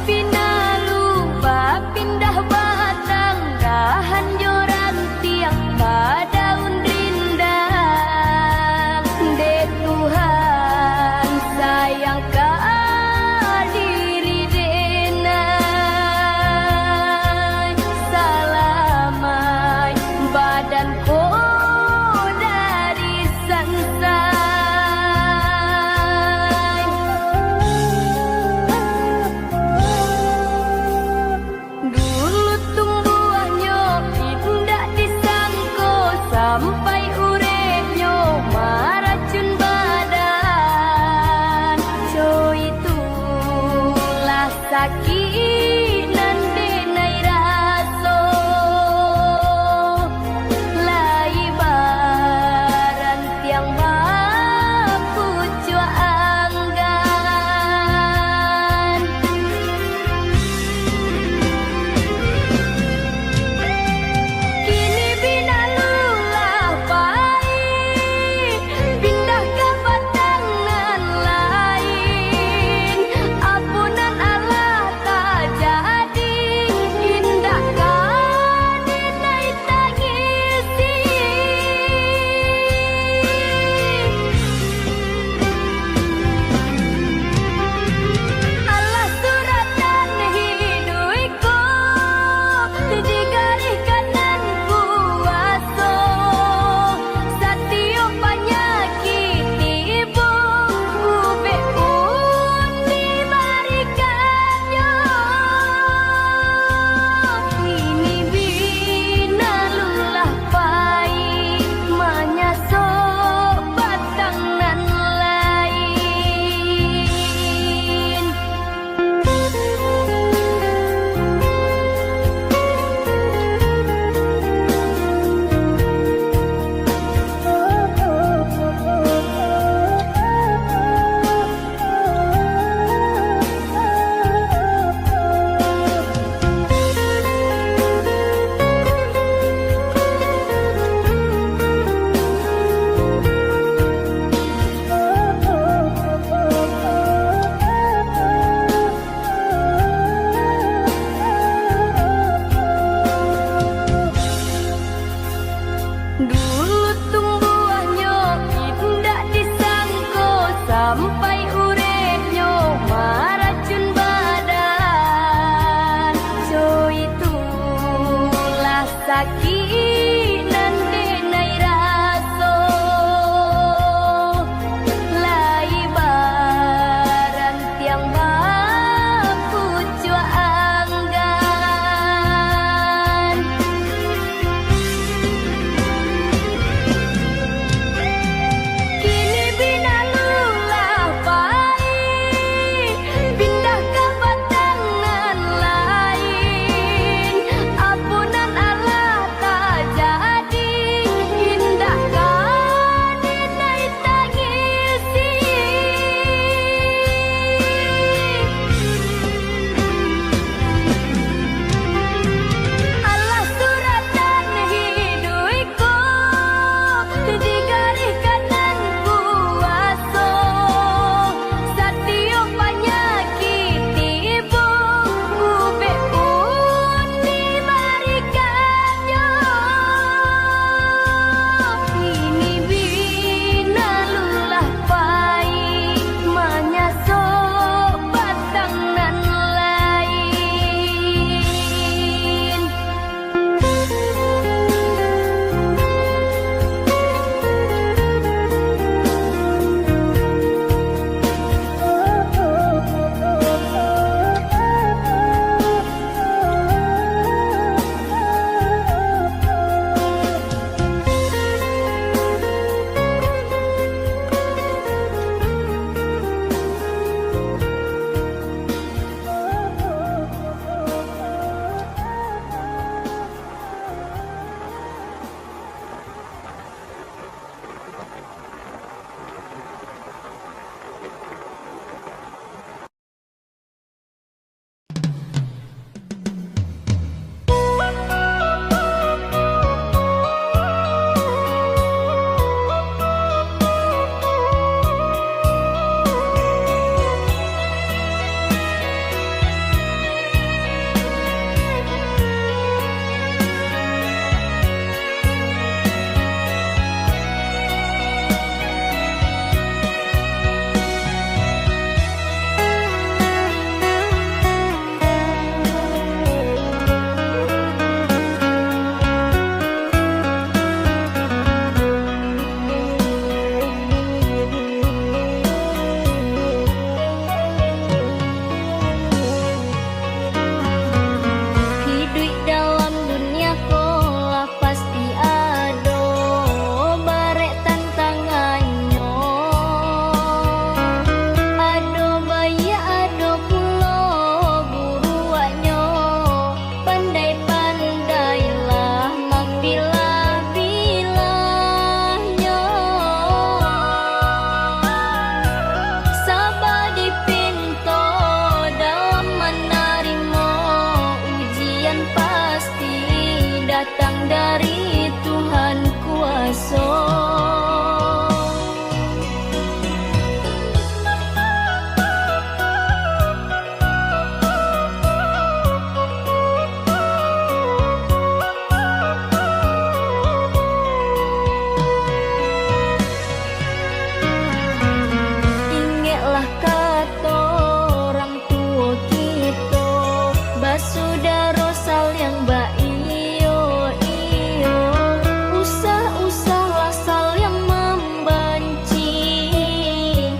bina lupa pindah batang dahan joran tiang daun rindang. De Tuhan sayang ka diri denai salamai badanku dari sansai. Dulu tumbuhnya indah disangko sampai urepnya maracun badan. Coy itulah sakit nan denai raso lai baran tiang bapu cua anggan. Kini bina lulah baik pindah ke batangan lain. Ampunan Allah tak dari Tuhan kuasa. Ingatlah kata orang tua kita, basudara saling iyo iyo, usah-usahlah saling membenci,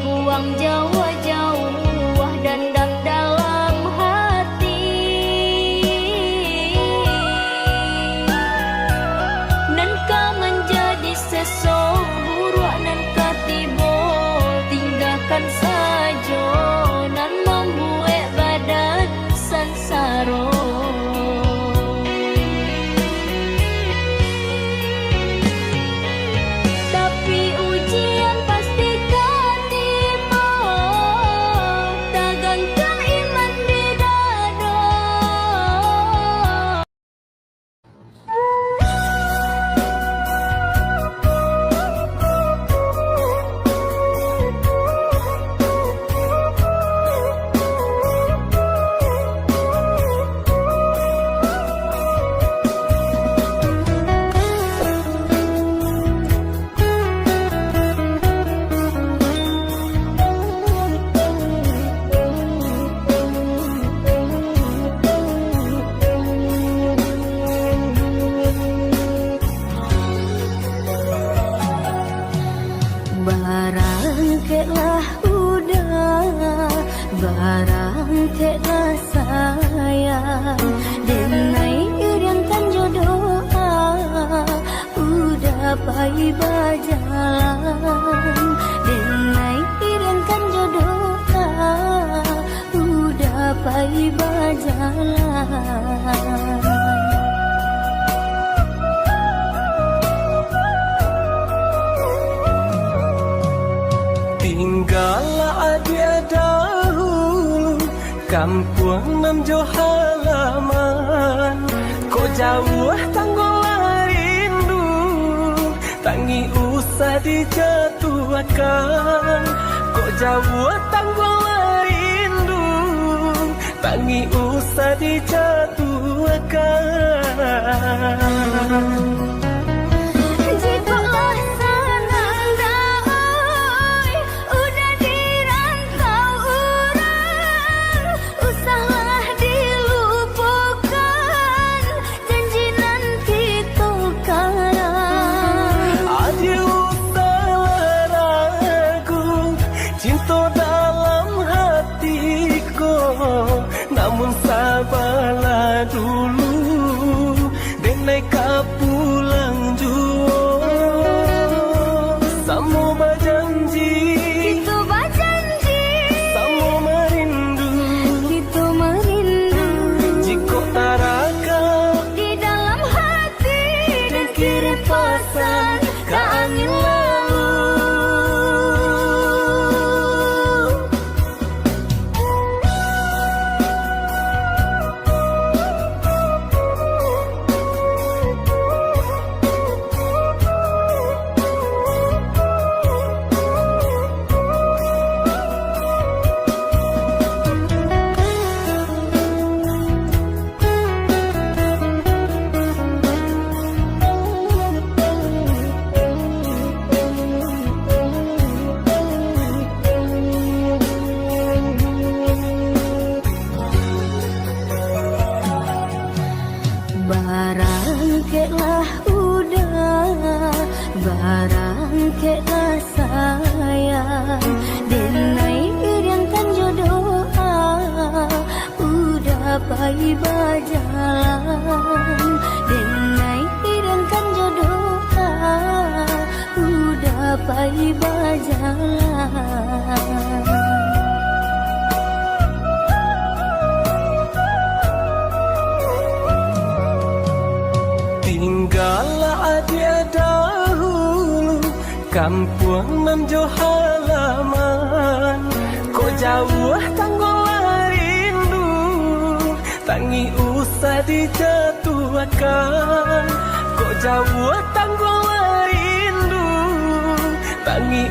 buang jauh-jauh dendam dalam hati. Nan kau menjadi seseorang buruk nan katibo, tinggalkan saja nan membuat badan sansaro. Tapi ujian pasti katibo, tegangkan iman di dada. Barangkailah udah, barangkailah sayang, denai iriankan jodoh, udah pai berjalan, denai iriankan jodoh, udah pai berjalan. Tinggallah dia dahulu kampung namjo halaman, kau jauh tanggulah rindu, tangi usah dijatuhkan. Kau jauh tanggulah rindu, tangi usah dijatuhkan. Jikalau senang daoi, udah dirantau orang, usahlah dilupakan janji nanti tukaran. Aduh usahlah ragu, cinta dalam hatiku, namun sabarlah dulu, denai kau pulang jua. Samu berjanji, Itu berjanji, samu merindu, itu merindu jika tarakau di dalam hati dan kirim pesan ke angin lalu. Barangkailah udah, barangkailah sayang, denai iriankan jodoh, udah pai berjalan, denai iriankan jodoh, udah pai berjalan. Tinggallah dia dahulu kampung namjo halaman, kau jauh tanggulah rindu, tangi usah dijatuhkan. Kok jauh tanggul lain du tangi